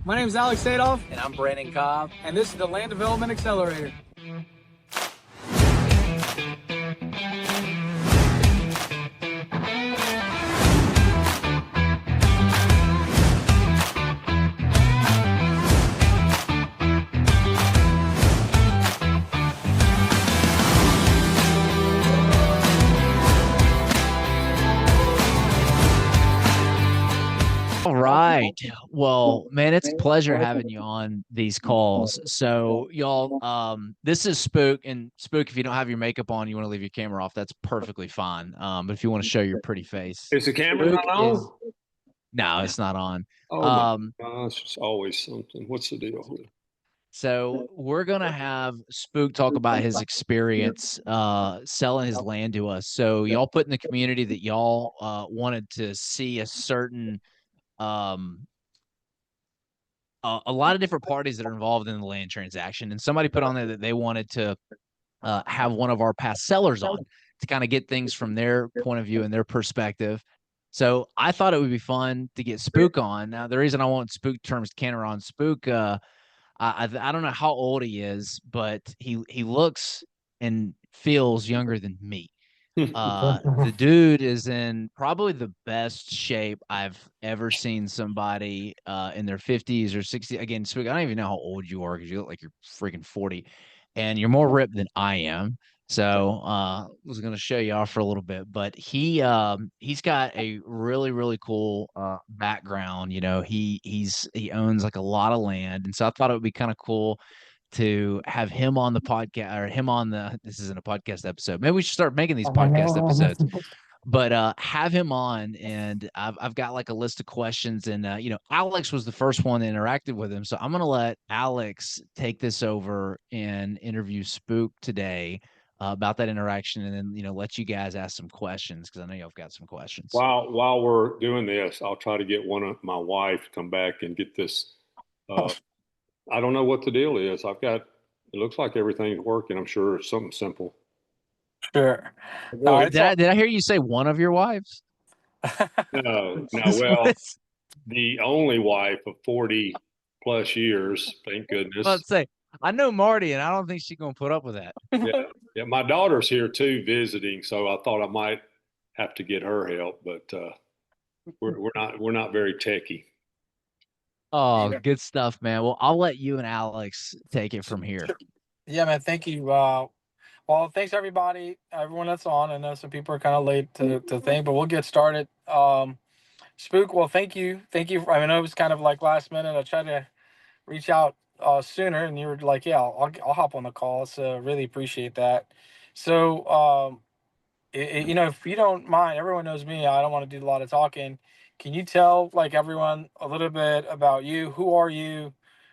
My name is Alex Adolph, And I'm Brandon Cobb. and this is the Land Development Accelerator. All right. Well, man, it's a pleasure having you on these calls. So, y'all, this is Spook, and Spook, if you don't have your makeup on, you want to leave your camera off, that's perfectly fine. But if you want to show your pretty face, Is the camera Spook not on? no, it's not on. Oh my Um, gosh, it's always something. What's the deal here? so we're gonna have Spook talk about his experience selling his land to us. So y'all put in the community that y'all wanted to see a certain um a lot of different parties that are involved in the land transaction, and somebody put on there that they wanted to have one of our past sellers on to kind of get things from their point of view and their perspective. So I thought it would be fun to get Spook on. Now, the reason I want Spook terms Kenner on Spook, I don't know how old he is, but he looks and feels younger than me. The dude is in probably the best shape I've ever seen somebody in their 50s or 60s. Again, I don't even know how old you are because you look like you're freaking 40 and you're more ripped than I am. So was gonna show you off for a little bit, but he's got a really, really cool background. You know, he owns like a lot of land, and so I thought it would be kind of cool to have him on the podcast or him on the this isn't a podcast episode. Maybe we should start making these podcast episodes. But have him on, and I've got like a list of questions, and you know, Alex was the first one that interacted with him, so I'm gonna let Alex take this over and interview Spook today about that interaction, and then you know, let you guys ask some questions because I know y'all have got some questions. While we're doing this, I'll try to get one of my wife to come back and get this. I don't know what the deal is. It looks like everything's working. I'm sure it's something simple. Sure. Go ahead. Did I hear you say one of your wives? No, well, the only wife of 40 plus years, thank goodness. Let's say I know Marty, and I don't think she's gonna put up with that. Yeah, my daughter's here too visiting, so I thought I might have to get her help, but we're not very techy. Oh, good stuff, man. Well, I'll let you and Alex take it from here. Yeah, man. Thank you. Well, thanks everybody, everyone that's on. I know some people are kind of late to think, but we'll get started. Spook. Well, thank you. I know it was kind of like last minute. I tried to reach out sooner, and you were like, "Yeah, I'll hop on the call." So really appreciate that. So you know, if you don't mind, everyone knows me. I don't want to do a lot of talking. Can you tell like everyone a little bit about you? Who are you?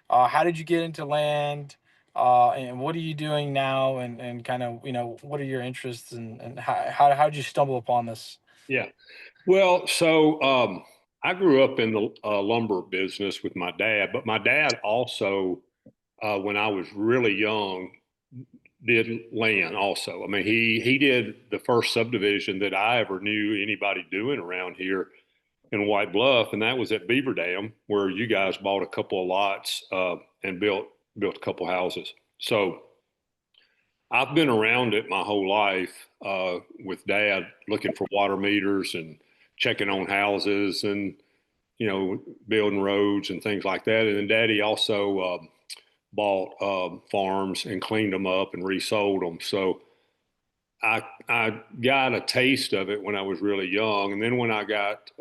How did you get into land? And what are you doing now? And kind of, you know, what are your interests and how did you stumble upon this? Yeah. Well, so I grew up in the lumber business with my dad, but my dad also, when I was really young, did land also. I mean, he did the first subdivision that I ever knew anybody doing around here in White Bluff, and that was at Beaver Dam, where you guys bought a couple of lots and built a couple houses. So I've been around it my whole life with Dad, looking for water meters and checking on houses and building roads and things like that. And then Daddy also bought farms and cleaned them up and resold them. So I got a taste of it when I was really young, and then when I got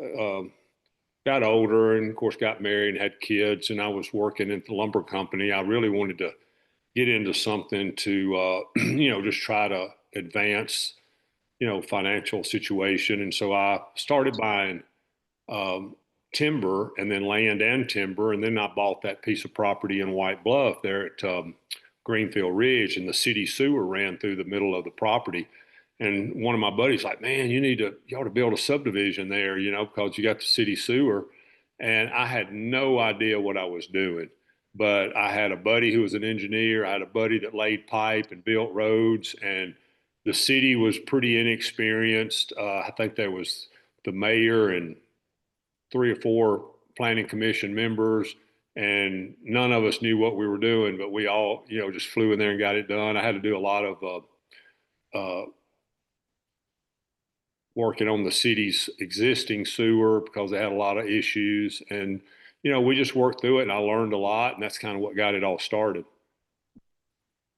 older and of course got married and had kids, and I was working at the lumber company, I really wanted to get into something to just try to advance financial situation. And so I started buying timber, and then land and timber, and then I bought that piece of property in White Bluff there at Greenfield Ridge, and the city sewer ran through the middle of the property. And one of my buddies like, man, you ought to build a subdivision there, because you got the city sewer. And I had no idea what I was doing, but I had a buddy who was an engineer. I had a buddy that laid pipe and built roads, and the city was pretty inexperienced. I think there was the mayor and 3 or 4 planning commission members, and none of us knew what we were doing, but we all, just flew in there and got it done. I had to do a lot of working on the city's existing sewer because they had a lot of issues. And, we just worked through it and I learned a lot. And that's kind of what got it all started.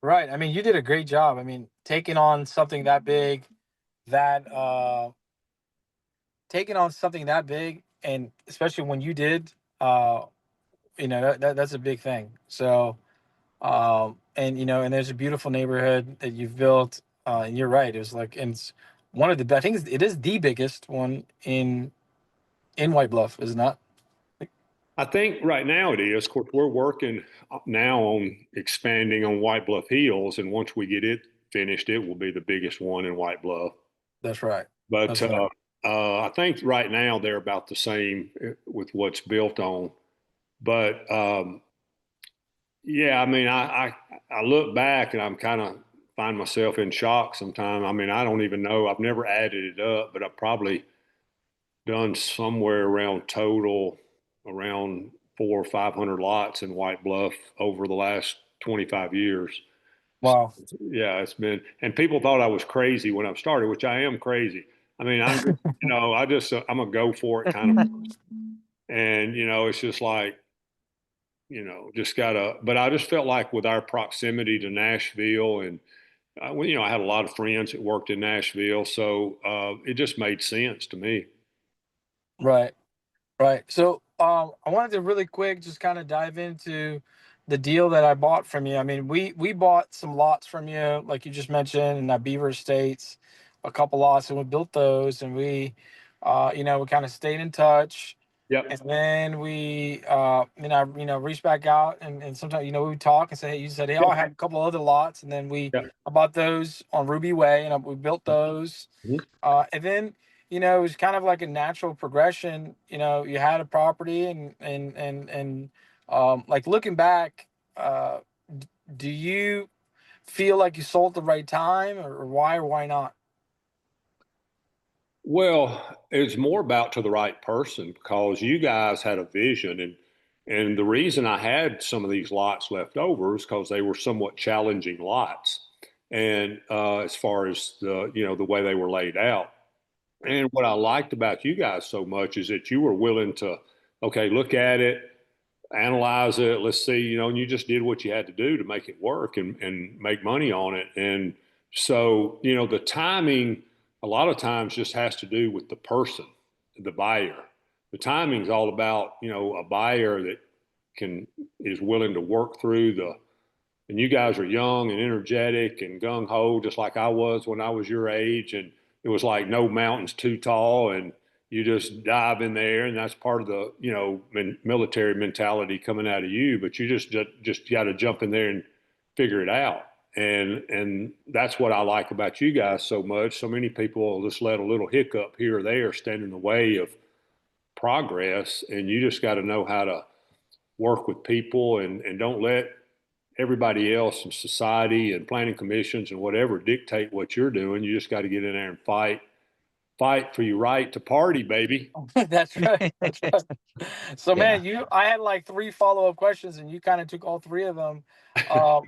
Right. I mean, you did a great job. I mean, taking on something that big, that taking on something that big, and especially when you did, that's a big thing. So, and and there's a beautiful neighborhood that you've built. And you're right. It was like, and it's one of the, I think it is the biggest one in White Bluff, is it not? I think right now it is. Of course, we're working now on expanding on White Bluff Hills. And once we get it finished, it will be the biggest one in White Bluff. That's right. But That's right. I think right now they're about the same with what's built on. But yeah, I mean, I look back and I'm kind of find myself in shock sometimes. I mean, I don't even know. I've never added it up, but I've probably done somewhere around total around 400 or 500 lots in White Bluff over the last 25 years. So, Wow. yeah, it's been, and people thought I was crazy when I started, which I am crazy. I mean, I'm a go for it kind of, and, it's just like, just gotta, but I just felt like with our proximity to Nashville and, I had a lot of friends that worked in Nashville. So it just made sense to me. Right. Right. So I wanted to really quick just kind of dive into the deal that I bought from you. I mean, we bought some lots from you, like you just mentioned, in that Beaver Estates, a couple lots, and we built those, and we kind of stayed in touch. Yep. And then reached back out, and sometimes, we would talk and say, hey, you said, hey, I had a couple other lots. And then Yep. I bought those on Ruby Way, and we built those. Mhm. And then, it was kind of like a natural progression. You had a property, and like looking back, do you feel like you sold at the right time, or why not? Well, it's more about to the right person because you guys had a vision and the reason I had some of these lots left over is because they were somewhat challenging lots. And as far as the way they were laid out. And what I liked about you guys so much is that you were willing to, okay, look at it, analyze it, let's see, and you just did what you had to do to make it work and make money on it. And so, the timing a lot of times just has to do with the person, the buyer. The timing is all about, a buyer that is willing to work through and you guys are young and energetic and gung ho, just like I was when I was your age. And it was like no mountains too tall, and you just dive in there, and that's part of the military mentality coming out of you. But you just got to jump in there and figure it out. And that's what I like about you guys so much. So many people will just let a little hiccup here or there stand in the way of progress, and you just got to know how to work with people and don't let everybody else in society and planning commissions and whatever dictate what you're doing. You just got to get in there and fight for your right to party, baby. That's right. That's right. So, Yeah. man, I had like three follow-up questions, and you kind of took all three of them. Um,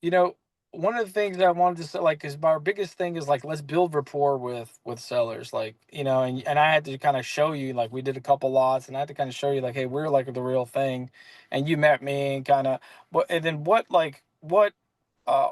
you know, one of the things that I wanted to say, like, is our biggest thing is like, let's build rapport with sellers, like, and I had to kind of show you, like, we did a couple lots, and I had to kind of show you, like, hey, we're like the real thing, and you met me and kind of, and then what, uh,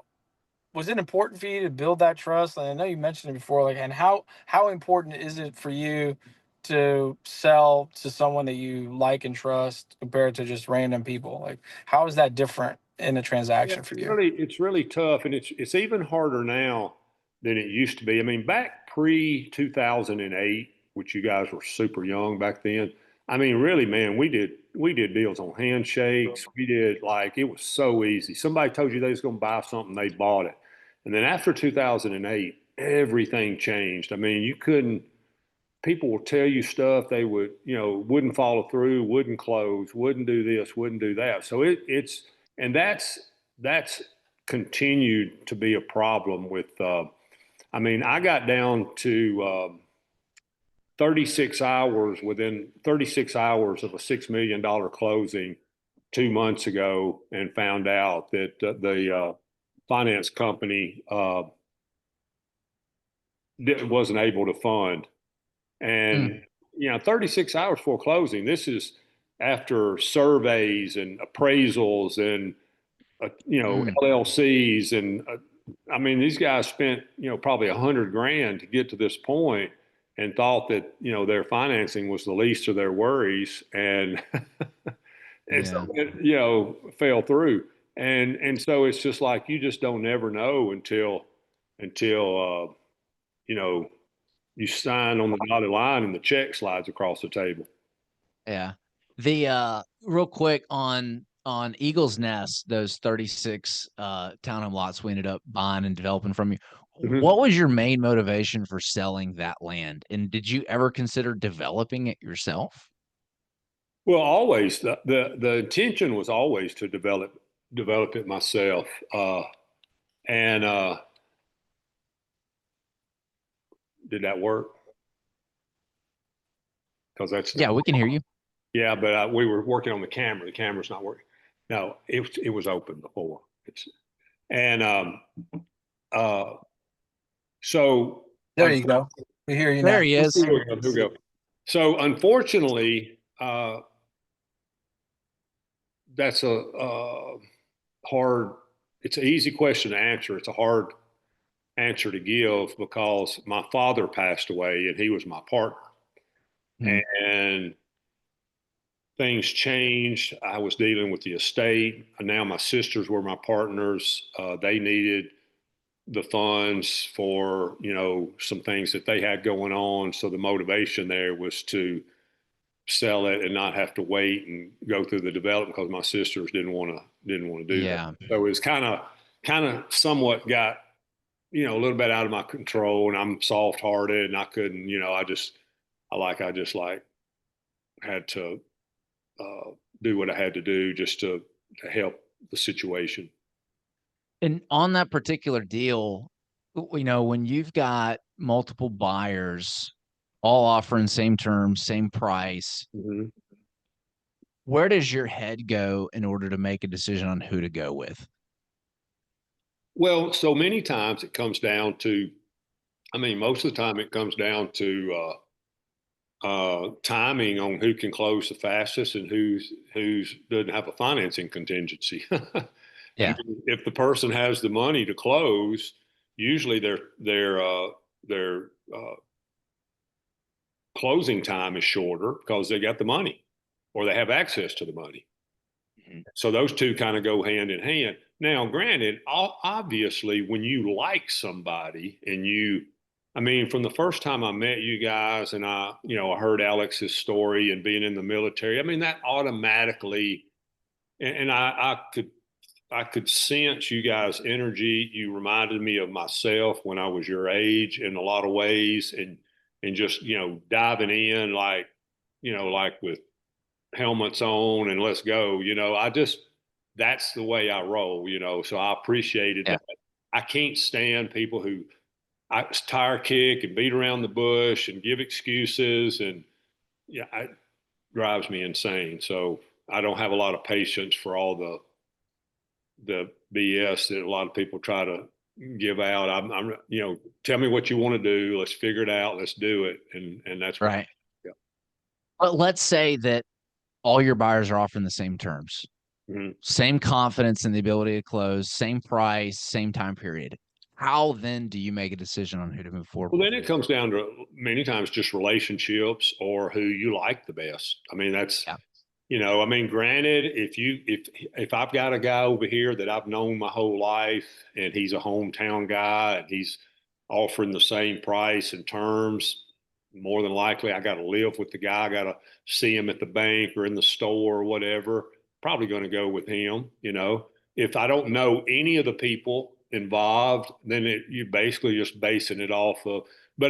was it important for you to build that trust? And I know you mentioned it before, like, and how important is it for you to sell to someone that you like and trust compared to just random people? Like, how is that different in a Yeah, transaction for you? it's really tough, and it's even harder now than it used to be. I mean, back pre 2008, which you guys were super young back then. I mean, really, man, we did deals on handshakes. We did like it was so easy. Somebody told you they was going to buy something, they bought it, and then after 2008, everything changed. I mean, you couldn't. People will tell you stuff they wouldn't follow through, wouldn't close, wouldn't do this, wouldn't do that. So it's and that's continued to be a problem with. I mean, I got down to 36 hours within 36 hours of a $6 million closing 2 months ago and found out that the finance company wasn't able to fund. And, 36 hours before closing, this is after surveys and appraisals and, LLCs. And I mean, these guys spent, probably $100,000 to get to this point and thought that, their financing was the least of their worries. And, and so, it, fell through. And so it's just like, you just don't ever know until, you sign on the dotted line and the check slides across the table. Yeah. The real quick on Eagle's Nest, those 36 townhome lots we ended up buying and developing from you. Mhm. What was your main motivation for selling that land? And did you ever consider developing it yourself? Well, always the intention was always to develop it myself. And did that work? Because that's Yeah, not. we can hear you. Yeah, but we were working on the camera. The camera's not working. No, it was open before. And uh, so There you go. We hear you There now. he is. here we go. Here we go. So unfortunately, that's a hard. It's an easy question to answer. It's a hard answer to give because my father passed away and he was my partner. Hmm. And things changed. I was dealing with the estate. And now my sisters were my partners. They needed the funds for, some things that they had going on. So the motivation there was to sell it and not have to wait and go through the development because my sisters didn't want to do Yeah. that. So it was kind of somewhat got, a little bit out of my control, and I'm soft hearted and I couldn't, I just had to do what I had to do just to help the situation. And on that particular deal, when you've got multiple buyers all offering same terms, same price, Mm-hmm. where does your head go in order to make a decision on who to go with? Well, so many times it comes down to, most of the time it comes down to timing on who can close the fastest and who's doesn't have a financing contingency. Yeah. If the person has the money to close, usually their closing time is shorter because they got the money or they have access to the money. Mhm. So those two kind of go hand in hand. Now, granted, obviously, when you like somebody and from the first time I met you guys and I heard Alex's story and being in the military, that automatically, and I could sense you guys' energy. You reminded me of myself when I was your age in a lot of ways, and just diving in like with helmets on and let's go. That's the way I roll. So I appreciated Yeah. that. I can't stand people who tire kick and beat around the bush and give excuses, and it drives me insane. So I don't have a lot of patience for all the BS that a lot of people try to give out. I'm tell me what you want to do. Let's figure it out. Let's do it. And that's what. Right. Yeah. But let's say that all your buyers are offering the same terms, Mm-hmm. same confidence in the ability to close, same price, same time period. How then do you make a decision on who to move forward Well, with? then it comes down to many times just relationships or who you like the best. That's, Yeah. Granted, if I've got a guy over here that I've known my whole life and he's a hometown guy and he's offering the same price and terms, more than likely I got to live with the guy. I got to see him at the bank or in the store or whatever. Probably going to go with him. If I don't know any of the people involved, then you're basically just basing it off of. But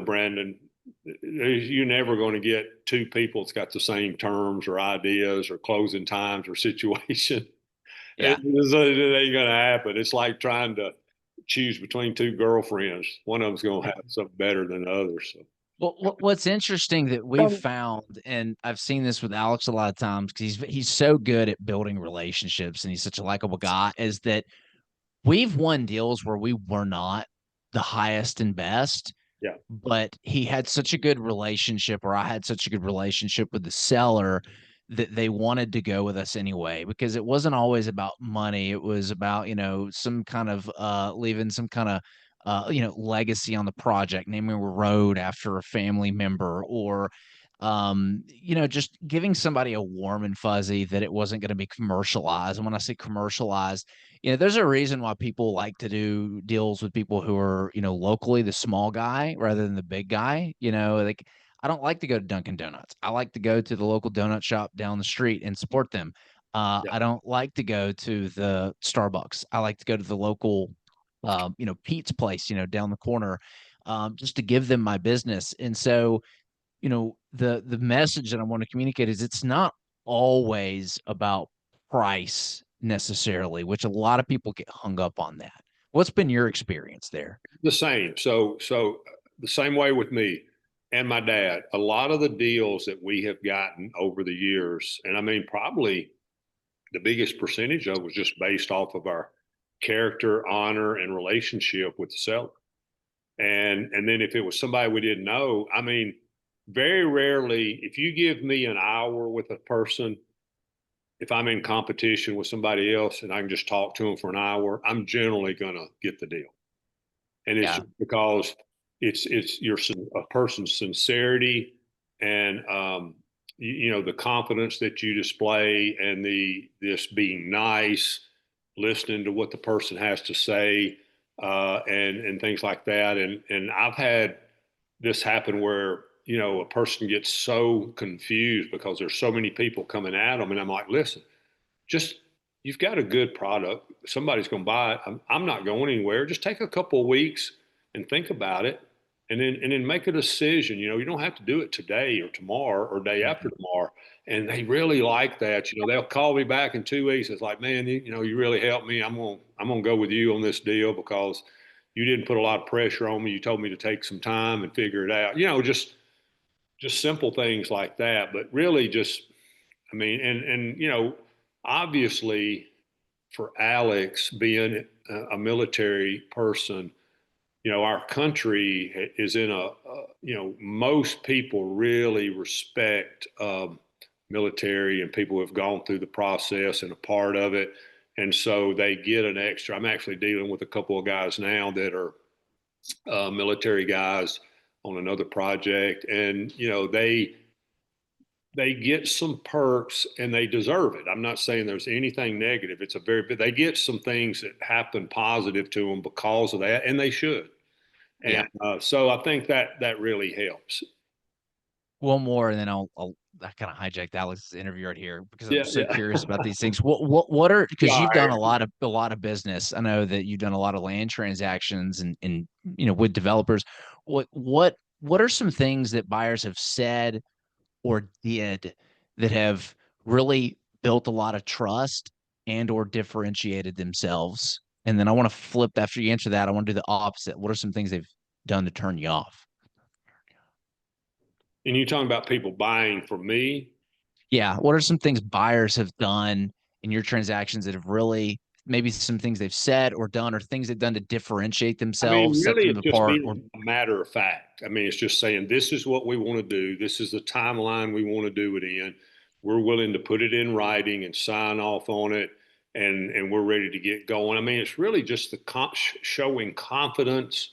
Brandon, you're never going to get two people that's got the same terms or ideas or closing times or situation. Yeah. It ain't going to happen. It's like trying to choose between two girlfriends. One of them's going to have something better than the other. So. Well, what's interesting that we've found, and I've seen this with Alex a lot of times because he's so good at building relationships and he's such a likable guy, is that we've won deals where we were not the highest and best, Yeah. but he had such a good relationship, or I had such a good relationship with the seller that they wanted to go with us anyway, because it wasn't always about money. It was about, some kind of leaving some kind of legacy on the project, naming a road after a family member, or just giving somebody a warm and fuzzy that it wasn't going to be commercialized. And when I say commercialized, there's a reason why people like to do deals with people who are, locally the small guy rather than the big guy. Like, I don't like to go to Dunkin' Donuts. I like to go to the local donut shop down the street and support them. Yeah. I don't like to go to the Starbucks. I like to go to the local, Pete's place, down the corner, just to give them my business. And so, the message that I want to communicate is it's not always about price necessarily, which a lot of people get hung up on that. What's been your experience there? The same. So the same way with me and my dad. A lot of the deals that we have gotten over the years, and I mean probably the biggest percentage of it was just based off of our character, honor, and relationship with the seller. And then if it was somebody we didn't know, I mean, very rarely, if you give me an hour with a person, if I'm in competition with somebody else and I can just talk to them for an hour, I'm generally going to get the deal. And it's Yeah. just because it's your a person's sincerity and the confidence that you display and this being nice, listening to what the person has to say, and things like that. And I've had this happen where a person gets so confused because there's so many people coming at them, and I'm like, listen, just you've got a good product. Somebody's going to buy it. I'm not going anywhere. Just take a couple of weeks and think about it, and then make a decision. You don't have to do it today or tomorrow or day after tomorrow. And they really like that. They'll call me back in 2 weeks. It's like, man, you really helped me. I'm gonna go with you on this deal because you didn't put a lot of pressure on me. You told me to take some time and figure it out. Just simple things like that. But really, just I mean, and obviously for Alex being a military person, our country is in most people really respect military and people who have gone through the process and a part of it. And so they get an extra. I'm actually dealing with a couple of guys now that are military guys on another project. And, they get some perks and they deserve it. I'm not saying there's anything negative. They get some things that happen positive to them because of that, and they should. Yeah. And so I think that really helps. One more, and then I kind of hijacked Alex's interview right here because I'm Yeah, so yeah. curious about these things. What are, because you've done Sorry. a lot of business. I know that you've done a lot of land transactions and with developers. What are some things that buyers have said or did that have really built a lot of trust and or differentiated themselves? And then I want to flip after you answer that. I want to do the opposite. What are some things they've done to turn you off? And you talking about people buying from me? Yeah. What are some things buyers have done in your transactions that have really, maybe some things they've said or done or things they've done to differentiate I mean, themselves, set really, them it's just apart? Or being a matter of fact. I mean, it's just saying this is what we want to do. This is the timeline we want to do it in. We're willing to put it in writing and sign off on it, and we're ready to get going. I mean, it's really just showing confidence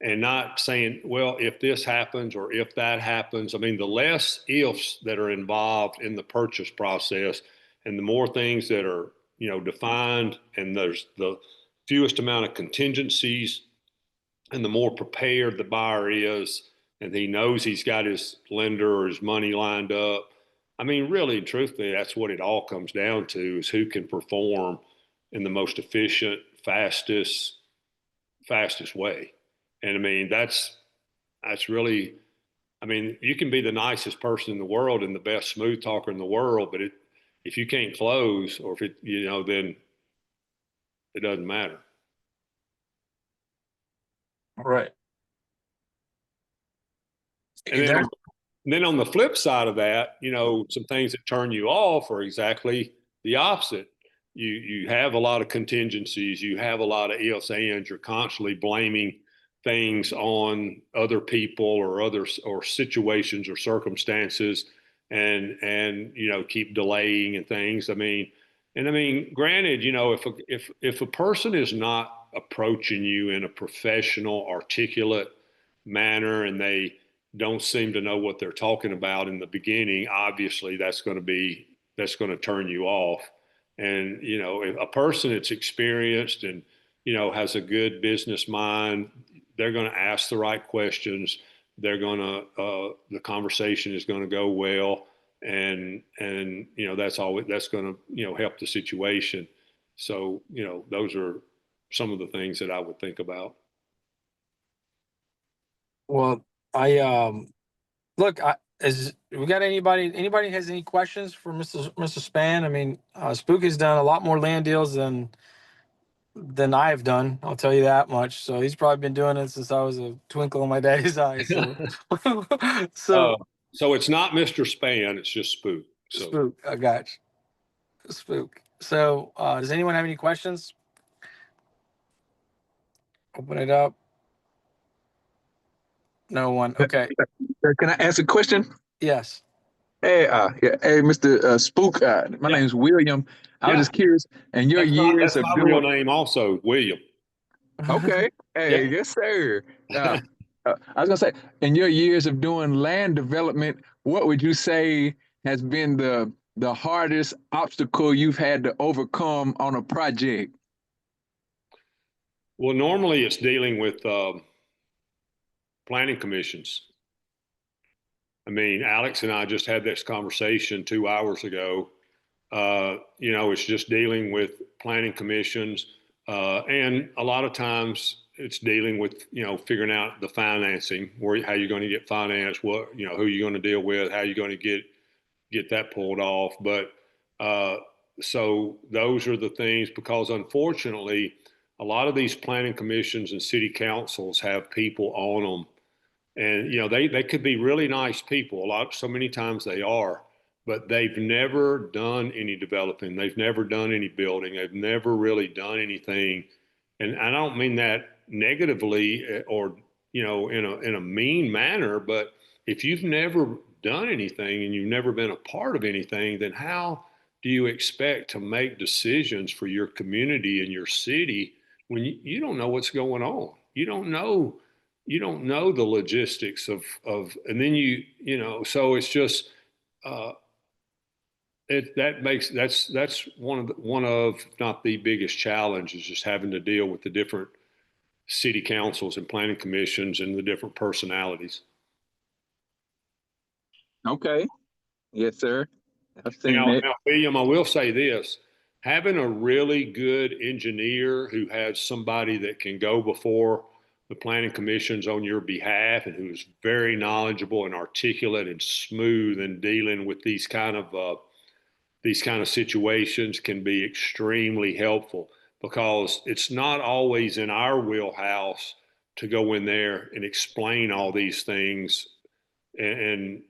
and not saying, well, if this happens or if that happens. I mean, the less ifs that are involved in the purchase process and the more things that are, defined, and there's the fewest amount of contingencies, and the more prepared the buyer is, and he knows he's got his lender or his money lined up. I mean, really, truthfully, that's what it all comes down to, is who can perform in the most efficient, fastest way. And I mean, that's really, I mean, you can be the nicest person in the world and the best smooth talker in the world, but if you can't close, or if it, then it doesn't matter. Right. And then on the flip side of that, some things that turn you off are exactly the opposite. You have a lot of contingencies. You have a lot of ifs, ands. You're constantly blaming things on other people or situations or circumstances, and keep delaying and things. I mean, granted, if a person is not approaching you in a professional, articulate manner, and they don't seem to know what they're talking about in the beginning, obviously that's going to turn you off. And if a person that's experienced and has a good business mind, they're going to ask the right questions. They're going to the conversation is going to go well, and that's going to help the situation. So those are some of the things that I would think about. Well, I look, is we got anybody has any questions for Mr. Span? I mean, Spook has done a lot more land deals than I have done. I'll tell you that much. So he's probably been doing it since I was a twinkle in my daddy's eye. So, so it's not Mr. Span, it's just Spook. So. Spook, I got you. Spook. So, does anyone have any questions? Open it up. No one. Okay. Can I ask a question? Yes. Hey, hey, Mr. Spook. My name is William. I was just curious, and your years of my real name also, William. Okay. Hey, yes, sir. I was gonna say, in your years of doing land development, what would you say has been the hardest obstacle you've had to overcome on a project? Well, normally it's dealing with planning commissions. I mean, Alex and I just had this conversation 2 hours ago. It's just dealing with planning commissions, and a lot of times it's dealing with figuring out the financing, how you're going to get financed, who you're going to deal with, how you're going to get that pulled off. But so those are the things, because unfortunately, a lot of these planning commissions and city councils have people on them. And they could be really nice people. So many times they are, but they've never done any developing. They've never done any building. They've never really done anything. And I don't mean that negatively or in a mean manner, but if you've never done anything and you've never been a part of anything, then how do you expect to make decisions for your community and your city when you don't know what's going on? You don't know the logistics of, and then so it's just, that's one of, if not the biggest challenge, is just having to deal with the different city councils and planning commissions and the different personalities. Okay. Yes, sir. I've seen that. Now, William, I will say this. Having a really good engineer who has somebody that can go before the planning commissions on your behalf and who's very knowledgeable and articulate and smooth in dealing with these kind of situations can be extremely helpful, because it's not always in our wheelhouse to go in there and explain all these things. And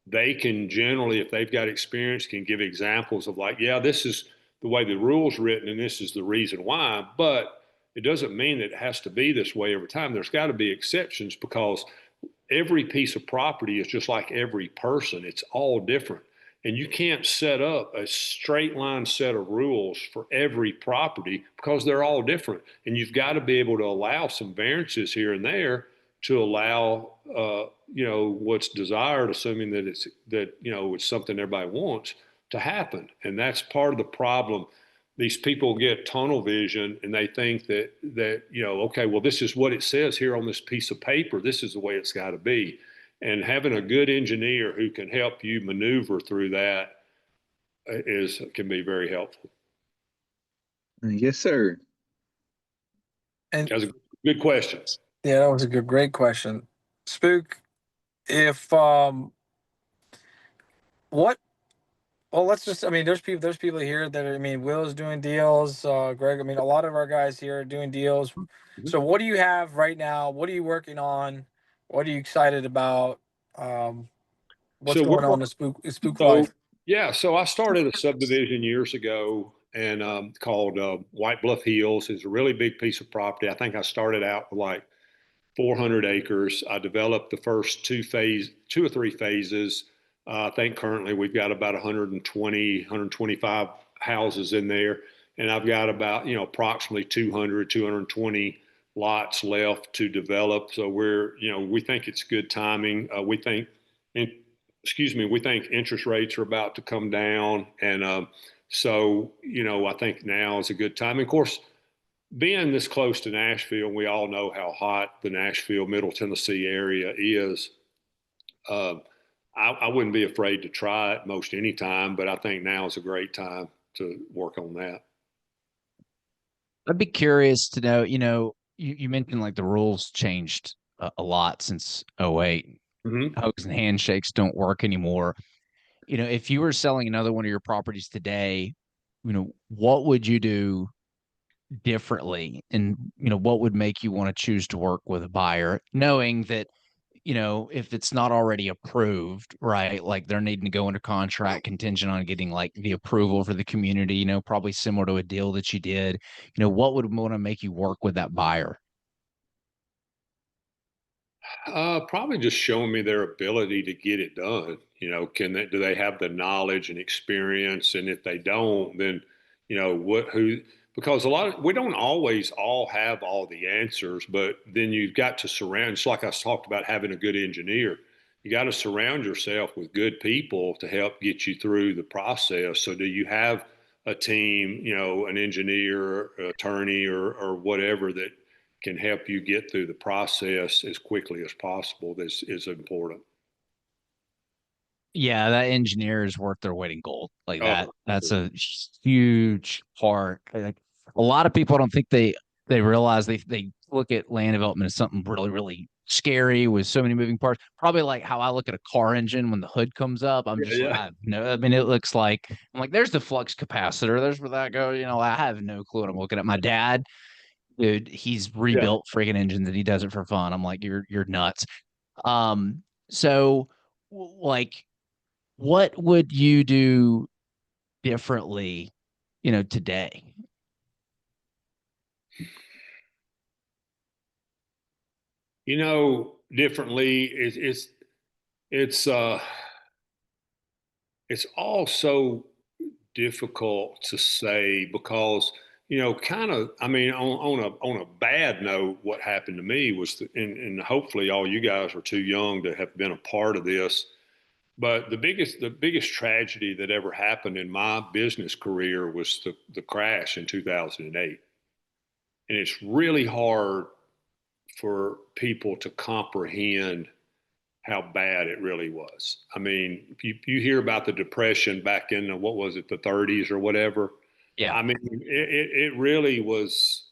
they can generally, if they've got experience, can give examples of like, yeah, this is the way the rule's written and this is the reason why, but it doesn't mean that it has to be this way every time. There's got to be exceptions, because every piece of property is just like every person. It's all different. And you can't set up a straight line set of rules for every property, because they're all different. And you've got to be able to allow some variances here and there to allow, what's desired, assuming that it's something everybody wants to happen. And that's part of the problem. These people get tunnel vision and they think that okay, well, this is what it says here on this piece of paper. This is the way it's got to be. And having a good engineer who can help you maneuver through that can be very helpful. Yes, sir. And that's a good question. Yeah, that was a great question. Spook, if let's just, there's people here that are, Will's doing deals, Greg, a lot of our guys here are doing deals. Mm-hmm. So what do you have right now? What are you working on? What are you excited about? Um, what's So we're going on in Spook so life? yeah. So I started a subdivision years ago, and called White Bluff Hills. It's a really big piece of property. I think I started out with like 400 acres. I developed the first two or three phases. I think currently we've got about 120, 125 houses in there. And I've got about, approximately 200, 220 lots left to develop. So we think it's good timing. We think interest rates are about to come down. And I think now is a good time. And of course, being this close to Nashville, we all know how hot the Nashville, Middle Tennessee area is. Uh, I wouldn't be afraid to try it most any time, but I think now is a great time to work on that. I'd be curious to know, you mentioned like the rules changed a lot since '08. Mm-hmm. Hugs and handshakes don't work anymore. If you were selling another one of your properties today, what would you do differently? And, what would make you want to choose to work with a buyer, knowing that, if it's not already approved, right? Like they're needing to go under contract contingent on getting like the approval for the community, probably similar to a deal that you did. What would want to make you work with that buyer? Probably just showing me their ability to get it done. Do they have the knowledge and experience? And if they don't, then, because we don't always all have all the answers, but then you've got to surround, it's like I talked about having a good engineer. You got to surround yourself with good people to help get you through the process. So do you have a team, an engineer, attorney, or whatever that can help you get through the process as quickly as possible? This is important. Yeah, that engineer is worth their weight in gold. Like Oh, that's a huge part. Like a lot of people don't think they realize they look at land development as something really, really scary with so many moving parts. Probably like how I look at a car engine when the hood comes up. I'm yeah, just like, yeah, I have no, I mean, it looks like I'm like, there's the flux capacitor, there's where that goes. I have no clue what I'm looking at. My dad, dude, he's yeah. rebuilt freaking engines and he does it for fun. I'm like, you're nuts. Um, so like what would you do differently, today? Differently. It's it's all so difficult to say because kind of, I mean, on a bad note, what happened to me was and hopefully all you guys are too young to have been a part of this, but the biggest tragedy that ever happened in my business career was the crash in 2008. And it's really hard for people to comprehend how bad it really was. I mean, if you hear about the depression back in what was it, the 30s or whatever. Yeah. I mean, it really was.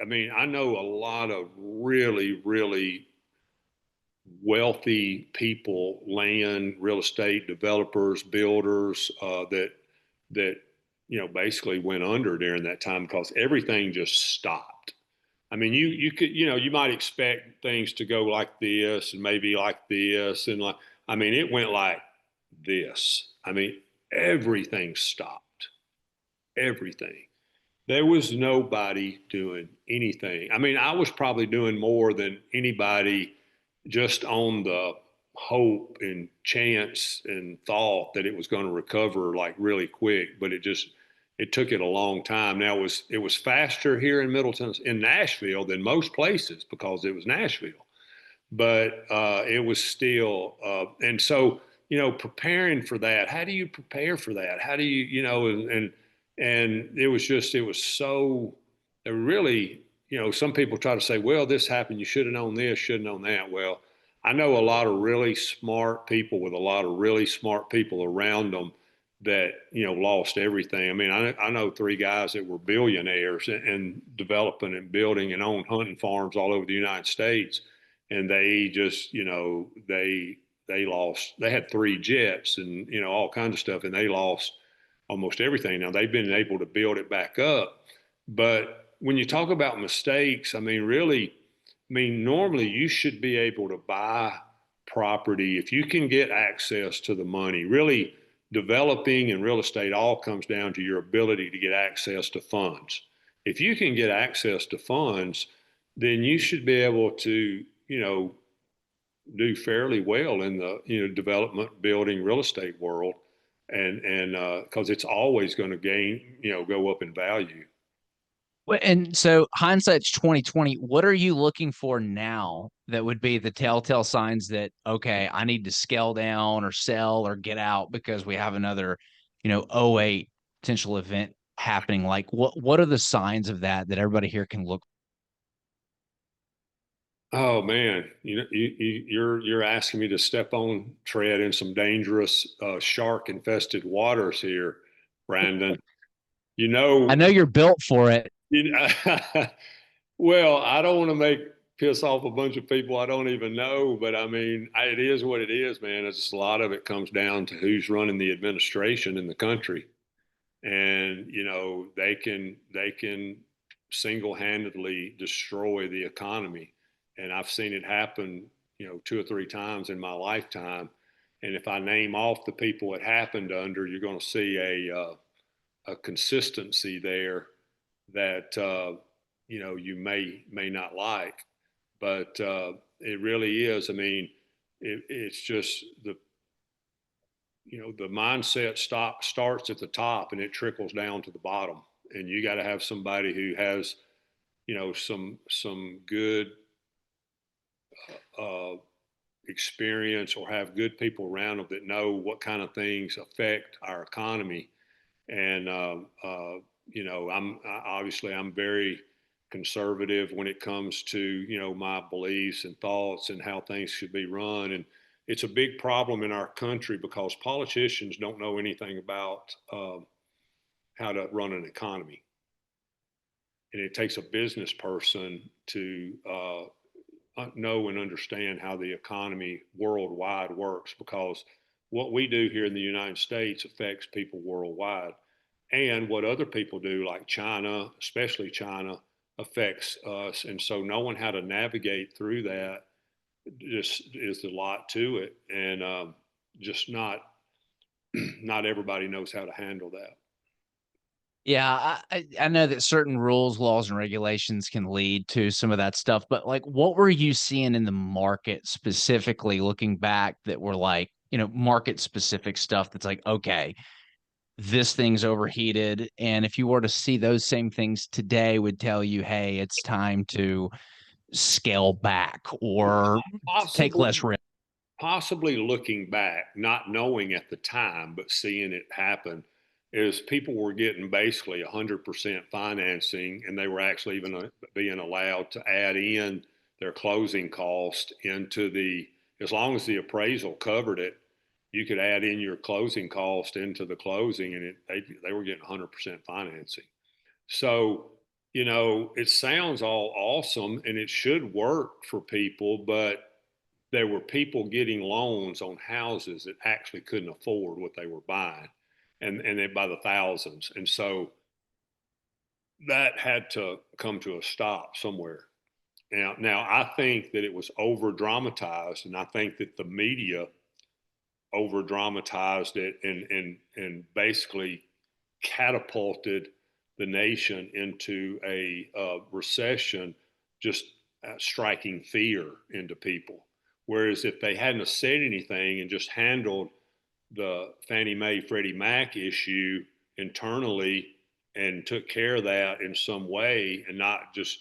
I mean, I know a lot of really, really wealthy people, land, real estate developers, builders, that basically went under during that time because everything just stopped. I mean, you could, you might expect things to go like this and maybe like this and like, I mean, it went like this. I mean, everything stopped. Everything. There was nobody doing anything. I mean, I was probably doing more than anybody just on the hope and chance and thought that it was going to recover like really quick, but it took it a long time. Now it was faster here in Middleton, in Nashville, than most places because it was Nashville, but it was still, and so preparing for that. How do you prepare for that? How do and it was so. It really, some people try to say, well, this happened. You should have known this, should have known that. Well, I know a lot of really smart people with a lot of really smart people around them that lost everything. I mean, I know three guys that were billionaires and developing and building and owned hunting farms all over the United States, and they just they lost. They had three jets and all kinds of stuff, and they lost almost everything. Now they've been able to build it back up, but when you talk about mistakes, I mean, really, mean, normally you should be able to buy property if you can get access to the money. Really, developing and real estate all comes down to your ability to get access to funds. If you can get access to funds, then you should be able to, do fairly well in the, development, building, real estate world. And because it's always going to go up in value. And so hindsight's 2020. What are you looking for now that would be the telltale signs that, okay, I need to scale down or sell or get out because we have another, '08 potential event happening? Like what are the signs of that everybody here can look? Oh man, you're asking me to tread in some dangerous shark infested waters here, Brandon. You I know, know you're built for it. you know, well, I don't want to piss off a bunch of people I don't even know, but I mean, it is what it is, man. It's just a lot of it comes down to who's running the administration in the country, and they can single-handedly destroy the economy, and I've seen it happen, 2 or 3 times in my lifetime. And if I name off the people it happened under, you're going to see a consistency there that you may not like, but it really is. I mean, it's just the mindset starts at the top and it trickles down to the bottom, and you got to have somebody who has some good uh, experience, or have good people around them that know what kind of things affect our economy. And I'm very conservative when it comes to my beliefs and thoughts and how things should be run. And it's a big problem in our country because politicians don't know anything about how to run an economy, and it takes a business person to know and understand how the economy worldwide works, because what we do here in the United States affects people worldwide. And what other people do, like China, especially China, affects us. And so knowing how to navigate through that just is a lot to it. And just not everybody knows how to handle that. Yeah, I know that certain rules, laws, and regulations can lead to some of that stuff, but like, what were you seeing in the market specifically, looking back, that were like, market specific stuff that's like, okay, this thing's overheated, and if you were to see those same things today, would tell you, hey, it's time to scale back or take Possibly, less risk. possibly looking back, not knowing at the time, but seeing it happen, is people were getting basically 100% financing, and they were actually even being allowed to add in their closing cost as long as the appraisal covered it, you could add in your closing cost into the closing, and they were getting 100% financing. So, it sounds all awesome and it should work for people, but there were people getting loans on houses that actually couldn't afford what they were buying, and they by the thousands. And so that had to come to a stop somewhere. Now I think that it was over dramatized, and I think that the media over dramatized it and basically catapulted the nation into a recession, just striking fear into people. Whereas if they hadn't have said anything and just handled the Fannie Mae Freddie Mac issue internally and took care of that in some way, and not just,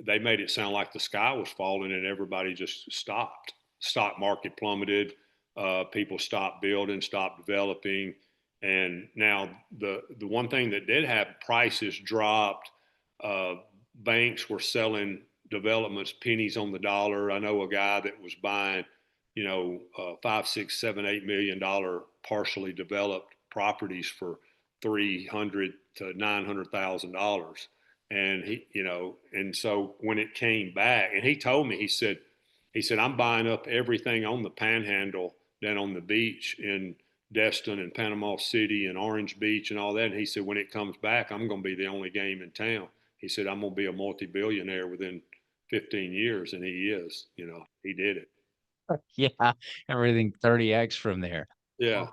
they made it sound like the sky was falling and everybody just stopped. Stock market plummeted. People stopped building, stopped developing. And now the one thing that did happen, prices dropped. Uh, Banks were selling developments pennies on the dollar. I know a guy that was buying, $5, $6, $7, $8 million partially developed properties for $300,000 to $900,000. And and so when it came back, and he told me, he said, I'm buying up everything on the Panhandle, down on the beach in Destin and Panama City and Orange Beach and all that. And he said, when it comes back, I'm going to be the only game in town. He said, I'm going to be a multi-billionaire within 15 years, and he is, he did it. Yeah, everything 30x from there. Yeah.